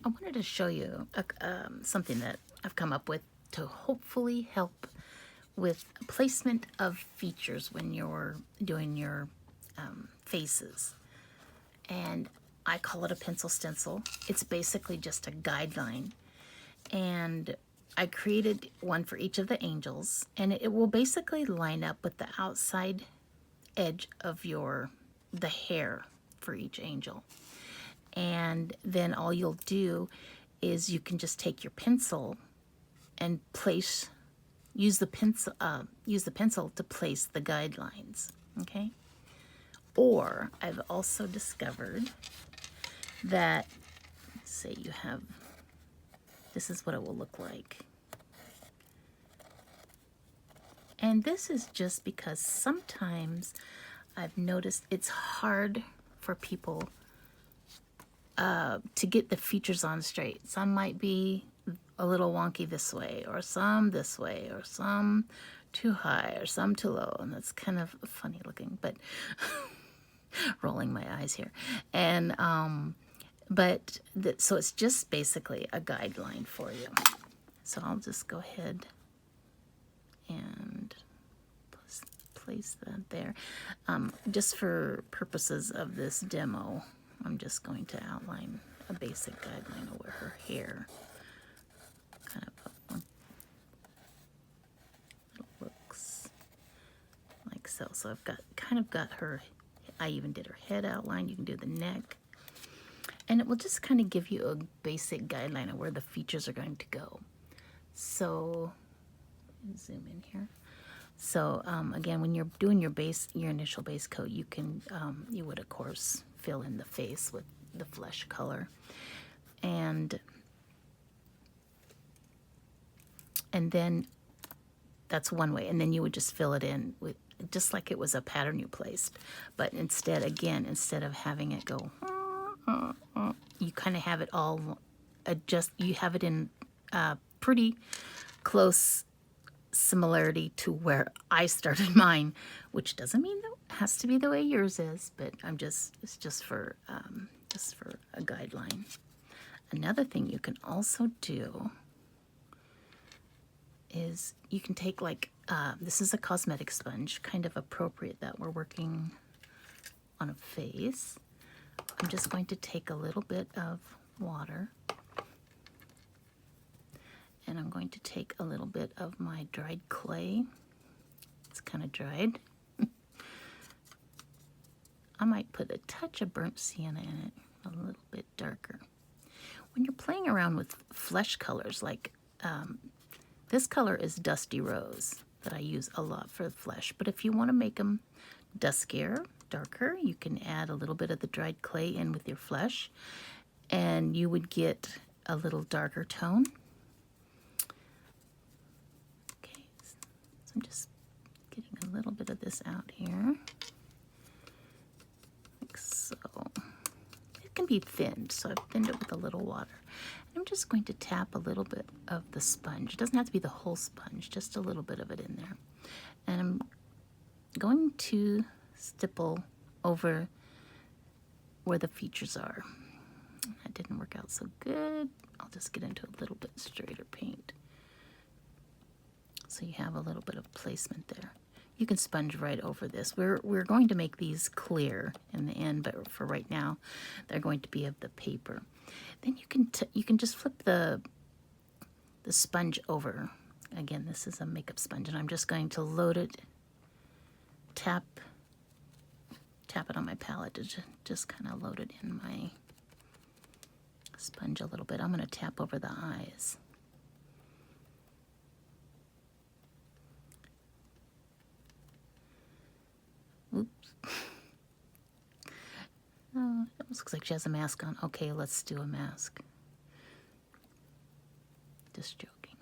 I wanted to show you something that I've come up with to hopefully help with placement of features when you're doing your faces. And I call it a pencil stencil. It's basically just a guideline. And I created one for each of the angels, and it will basically line up with the outside edge of the hair for each angel. And then all you'll do is you can just take your pencil and use the pencil to place the guidelines. Okay. Or I've also discovered that, say you have, this is what it will look like. And this is just because sometimes I've noticed it's hard for people to get the features on straight. Some might be a little wonky this way, or some this way, or some too high, or some too low. And that's kind of funny looking, but rolling my eyes here. And, so it's just basically a guideline for you. So I'll just go ahead and place that there. Just for purposes of this demo, I'm just going to outline a basic guideline over her hair. Kind of it looks like so. So I've got her, I even did her head outline. You can do the neck. And it will just kind of give you a basic guideline of where the features are going to go. So, zoom in here. So again, when you're doing your initial base coat, you would of course fill in the face with the flesh color, and then that's one way. And then you would just fill it in with just like it was a pattern you placed, but instead of having it go, you kind of have it all you have it in pretty close similarity to where I started mine, which doesn't mean that it has to be the way yours is, but it's just for a guideline. Another thing you can also do is you can take this is a cosmetic sponge, kind of appropriate that we're working on a face. I'm just going to take a little bit of water, and I'm going to take a little bit of my dried clay. It's kind of dried. I might put a touch of burnt sienna in it, a little bit darker. When you're playing around with flesh colors, like this color is Dusty Rose that I use a lot for the flesh, but if you want to make them duskier, darker, you can add a little bit of the dried clay in with your flesh, and you would get a little darker tone. Okay, so I'm just getting a little bit of this out here, like so. It can be thinned, so I've thinned it with a little water. I'm just going to tap a little bit of the sponge. It doesn't have to be the whole sponge, just a little bit of it in there. And I'm going to stipple over where the features are. That didn't work out so good. I'll just get into a little bit straighter paint, so you have a little bit of placement there. You can sponge right over this. We're going to make these clear in the end, but for right now, they're going to be of the paper. Then you can just flip the sponge over. Again, this is a makeup sponge, and I'm just going to load it, tap it on my palette to just kind of load it in my sponge a little bit. I'm going to tap over the eyes. Oops. Oh, it almost looks like she has a mask on. Okay, let's do a mask. Just joking.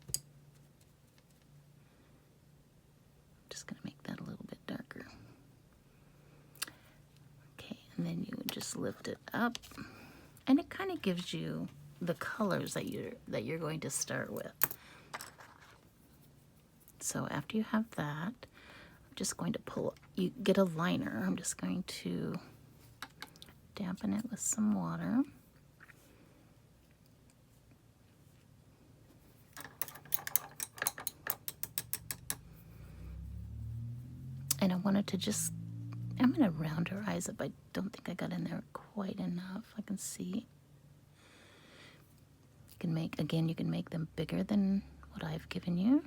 I'm just going to make that a little bit darker. Okay, and then you would just lift it up, and it kind of gives you the colors that you're going to start with. So after you have that, I'm just going to you get a liner. I'm just going to dampen it with some water. to just, I'm going to round her eyes up. I don't think I got in there quite enough. I can see. You can make, again, you can make them bigger than what I've given you.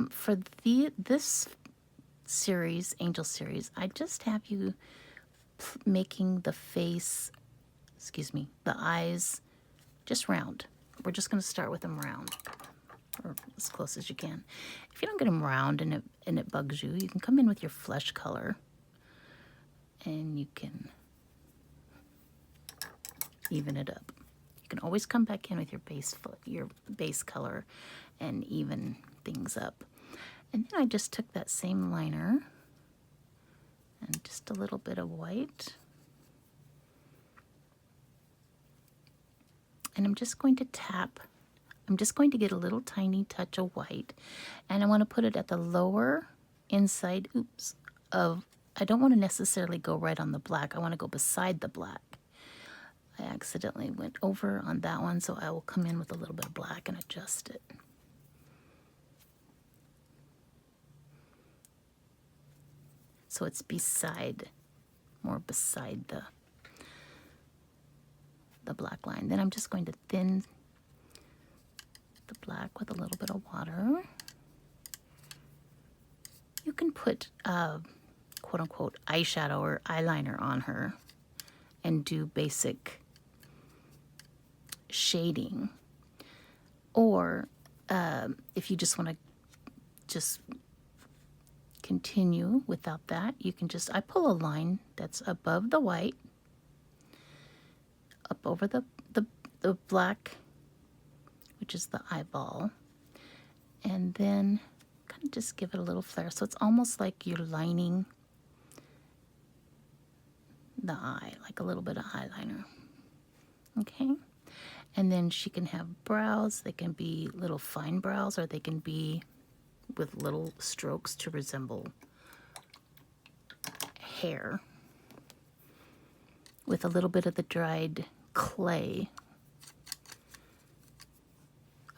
For this series, Angel series, I just have you making the face, excuse me, the eyes just round. We're just going to start with them round, or as close as you can. If you don't get them round and it bugs you, you can come in with your flesh color and you can even it up. You can always come back in with your base color and even things up. And then I just took that same liner and just a little bit of white. And I'm just going to tap. I'm just going to get a little tiny touch of white. And I want to put it at the lower inside, I don't want to necessarily go right on the black. I want to go beside the black. I accidentally went over on that one, so I will come in with a little bit of black and adjust it. So it's more beside the black line. Then I'm just going to thin the black with a little bit of water. You can put quote-unquote eyeshadow or eyeliner on her and do basic shading. Or if you just want to just continue without that, you can just, I pull a line that's above the white, up over the black, which is the eyeball, and then kind of just give it a little flare. So it's almost like you're lining the eye, like a little bit of eyeliner. Okay? And then she can have brows. They can be little fine brows, or they can be with little strokes to resemble hair, with a little bit of the dried clay.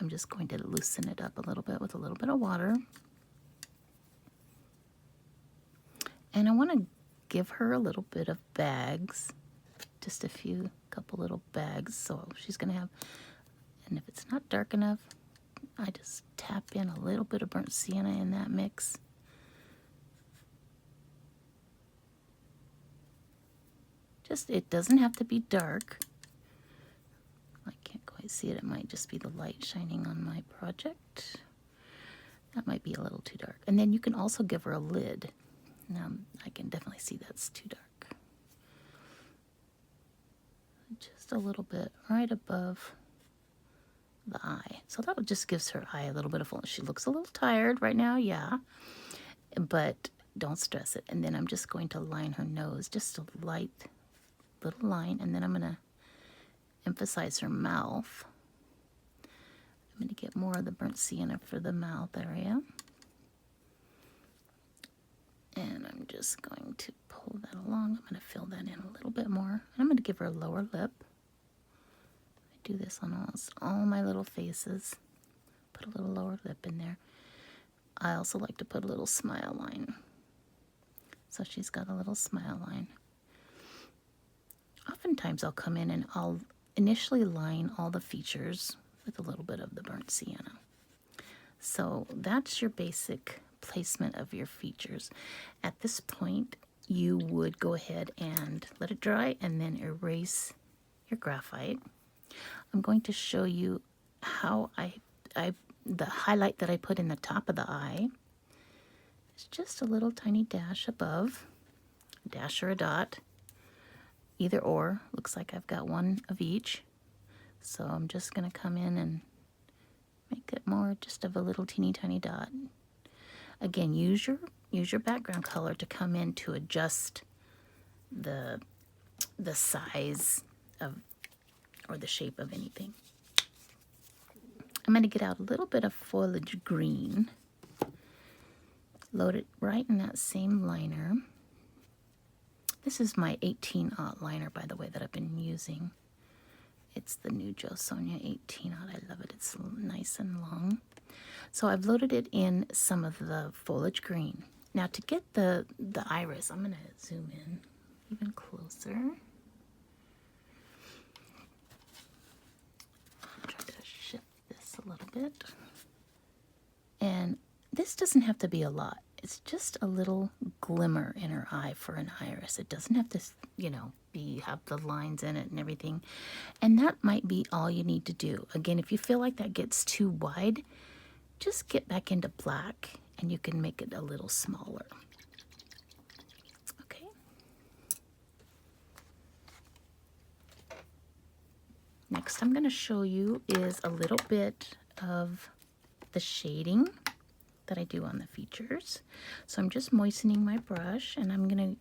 I'm just going to loosen it up a little bit with a little bit of water. And I want to give her a little bit of bags, just couple little bags. So she's going to have, and if it's not dark enough, I just tap in a little bit of burnt sienna in that mix. It doesn't have to be dark. I can't quite see it. It might just be the light shining on my project. That might be a little too dark. And then you can also give her a lid. Now, I can definitely see that's too dark. Just a little bit right above the eye. So that just gives her eye a little bit of fullness. She looks a little tired right now, yeah. But don't stress it. And then I'm just going to line her nose, just a light little line, and then I'm going to emphasize her mouth. I'm going to get more of the burnt sienna for the mouth area. And I'm just going to pull that along. I'm going to fill that in a little bit more. And I'm going to give her a lower lip. I do this on almost all my little faces. Put a little lower lip in there. I also like to put a little smile line. So she's got a little smile line. Oftentimes I'll come in and I'll initially line all the features with a little bit of the burnt sienna. So that's your basic placement of your features. At this point, you would go ahead and let it dry and then erase your graphite. I'm going to show you how the highlight that I put in the top of the eye is just a little tiny dash above, a dash or a dot. Either or, looks like I've got one of each. So I'm just going to come in and make it more just of a little teeny tiny dot. Again, use your background color to come in to adjust the size of or the shape of anything. I'm going to get out a little bit of foliage green. Load it right in that same liner. This is my 18-aught liner, by the way, that I've been using. It's the new Jo Sonja 18-aught. I love it. It's nice and long. So I've loaded it in some of the foliage green. Now to get the iris, I'm going to zoom in even closer. Try to shift this a little bit. And this doesn't have to be a lot. It's just a little glimmer in her eye for an iris. It doesn't have to, you know, have the lines in it and everything. And that might be all you need to do. Again, if you feel like that gets too wide, just get back into black and you can make it a little smaller. Okay. Next I'm going to show you is a little bit of the shading that I do on the features. So I'm just moistening my brush, and I'm going to,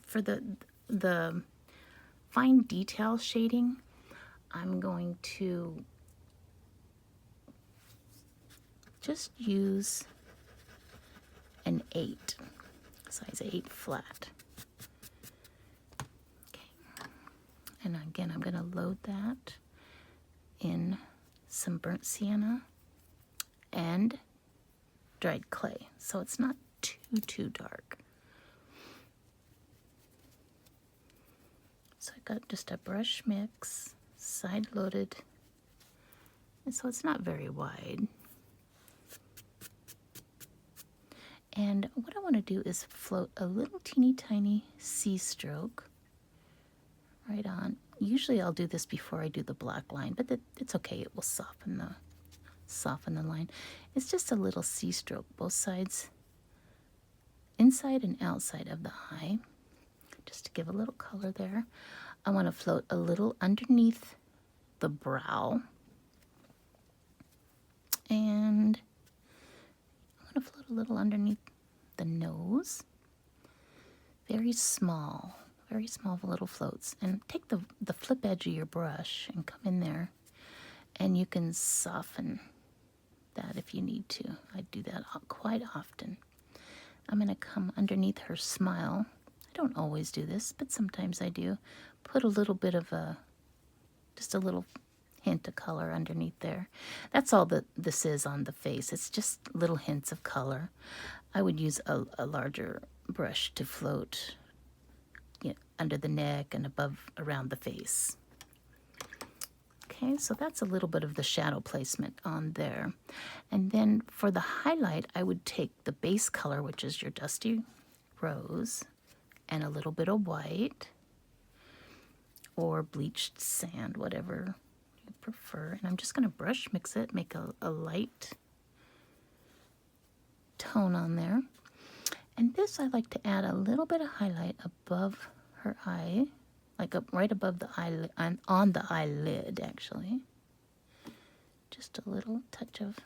for the fine detail shading, I'm going to just use an 8, size 8 flat. Okay. And again, I'm going to load that in some burnt sienna and dried clay, so it's not too dark. So I got just a brush mix, side loaded, and so it's not very wide. And what I want to do is float a little teeny tiny C stroke right on. Usually I'll do this before I do the black line, but it's okay, it will soften the line. It's just a little C stroke, both sides, inside and outside of the eye, just to give a little color there. I want to float a little underneath the brow, and I want to float a little underneath the nose. Very small little floats. And take the flip edge of your brush and come in there, and you can soften that if you need to. I do that quite often. I'm going to come underneath her smile. I don't always do this, but sometimes I do. Put a little bit of just a little hint of color underneath there. That's all that this is on the face. It's just little hints of color. I would use a larger brush to float, you know, under the neck and around the face. Okay, so that's a little bit of the shadow placement on there. And then for the highlight, I would take the base color, which is your dusty rose, and a little bit of white or bleached sand, whatever you prefer. And I'm just going to brush mix it, make a light tone on there. And this I like to add a little bit of highlight above her eye, like right above the eyelid, on the eyelid actually. Just a little touch of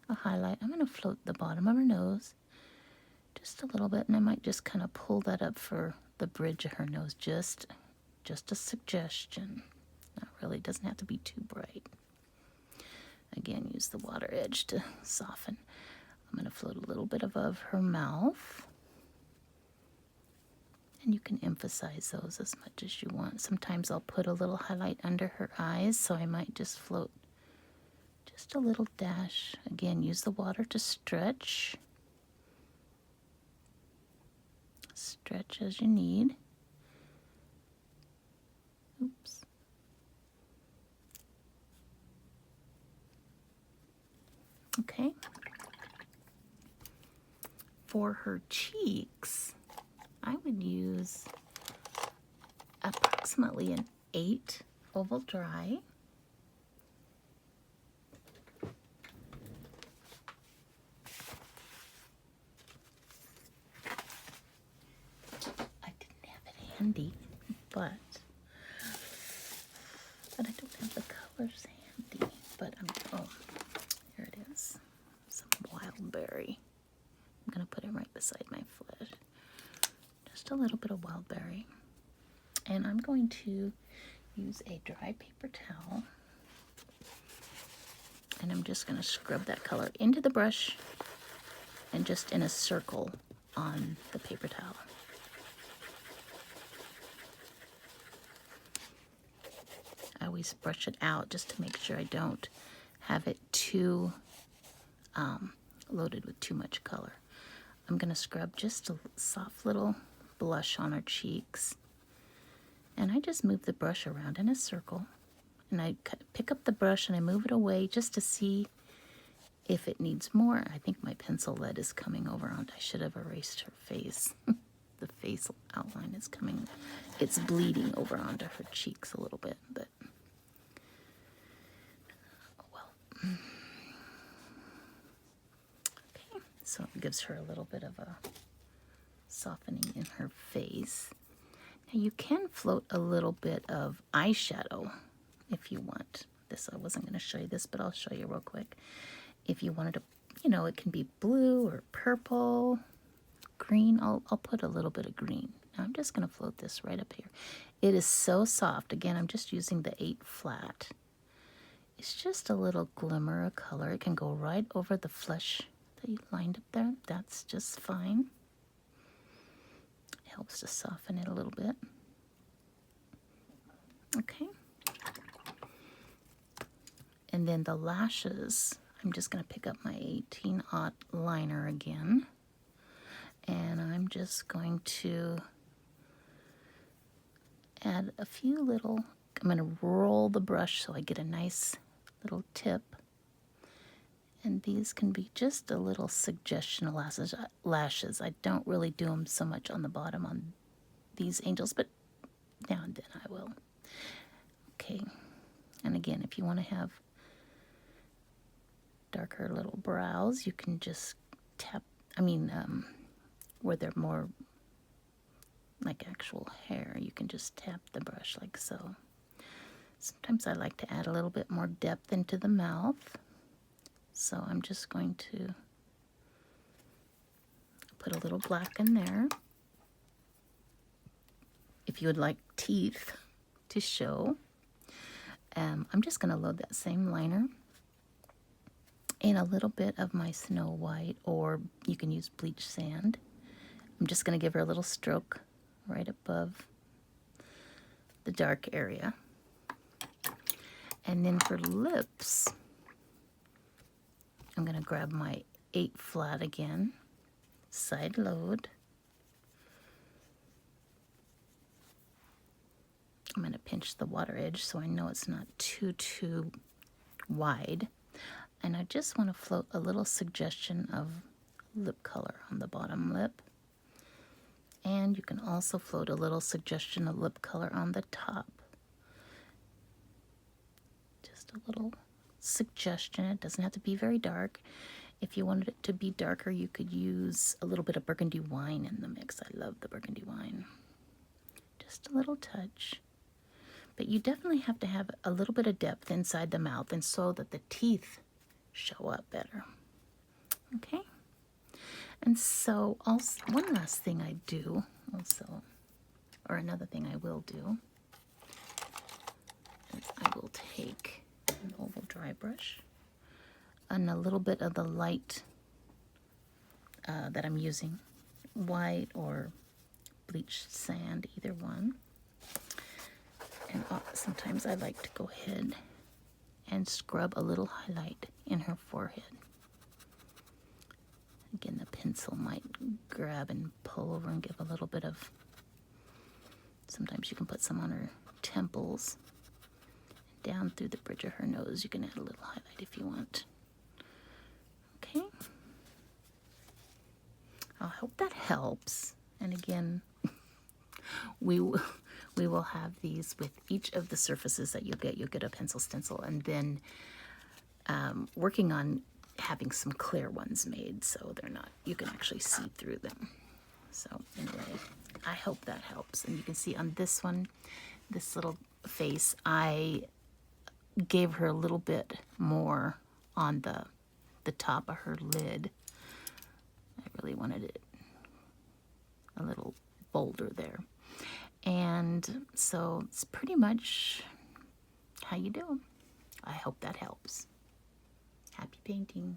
a highlight. I'm going to float the bottom of her nose just a little bit, and I might just kind of pull that up for the bridge of her nose. Just a suggestion. Not really, doesn't have to be too bright. Again, use the water edge to soften. I'm going to float a little bit above her mouth. And you can emphasize those as much as you want. Sometimes I'll put a little highlight under her eyes, so I might just float just a little dash. Again, use the water to stretch. Stretch as you need. Oops. Okay. For her cheeks, I would use approximately an 8 oval dry. I didn't have it handy, but I don't have the colors handy. But oh, here it is. Some wild berry. I'm going to put it right beside my flesh. Just a little bit of wild berry. And I'm going to use a dry paper towel. And I'm just going to scrub that color into the brush and just in a circle on the paper towel. I always brush it out just to make sure I don't have it too loaded with too much color. I'm going to scrub just a soft little blush on her cheeks. And I just move the brush around in a circle. And I pick up the brush and I move it away just to see if it needs more. I think my pencil lead is coming over on. I should have erased her face. The face outline is coming. It's bleeding over onto her cheeks a little bit, but oh well. Okay, so it gives her a little bit of a softening in her face. Now you can float a little bit of eyeshadow if you want. This, I wasn't going to show you this, but I'll show you real quick. If you wanted to, you know, it can be blue or purple, green. I'll put a little bit of green. Now I'm just going to float this right up here. It is so soft. Again, I'm just using the 8 flat. It's just a little glimmer of color. It can go right over the flesh that you lined up there. That's just fine. It helps to soften it a little bit. Okay. And then the lashes, I'm just going to pick up my 18-aught liner again. And I'm just going to add a few little, I'm going to roll the brush so I get a nice little tip. And these can be just a little suggestion lashes. I don't really do them so much on the bottom on these angels, but now and then I will. Okay. And again, if you want to have darker little brows, you can just tap, where they're more like actual hair, you can just tap the brush like so. Sometimes I like to add a little bit more depth into the mouth. So I'm just going to put a little black in there. If you would like teeth to show, I'm just going to load that same liner in a little bit of my Snow White, or you can use bleach sand. I'm just going to give her a little stroke right above the dark area. And then for lips, I'm going to grab my 8 flat again, side load. I'm going to pinch the water edge so I know it's not too wide. And I just want to float a little suggestion of lip color on the bottom lip. And you can also float a little suggestion of lip color on the top. Just a little suggestion. It doesn't have to be very dark. If you wanted it to be darker, you could use a little bit of burgundy wine in the mix. I love the burgundy wine. Just a little touch. But you definitely have to have a little bit of depth inside the mouth, and so that the teeth show up better. Okay? And so also, one last thing I do also, or another thing I will do, is I will take an oval dry brush and a little bit of the light that I'm using, white or bleached sand, either one. And sometimes I like to go ahead and scrub a little highlight in her forehead. Again, the pencil might grab and pull over and give a little bit of, sometimes you can put some on her temples. Down through the bridge of her nose, you can add a little highlight if you want. Okay. I hope that helps. And again, we will have these with each of the surfaces that you'll get. You'll get a pencil stencil, and then working on having some clear ones made so they're not, you can actually see through them. So anyway, I hope that helps. And you can see on this one, this little face, I gave her a little bit more on the top of her lid. I really wanted it a little bolder there. And so it's pretty much how you do. I hope that helps. Happy painting.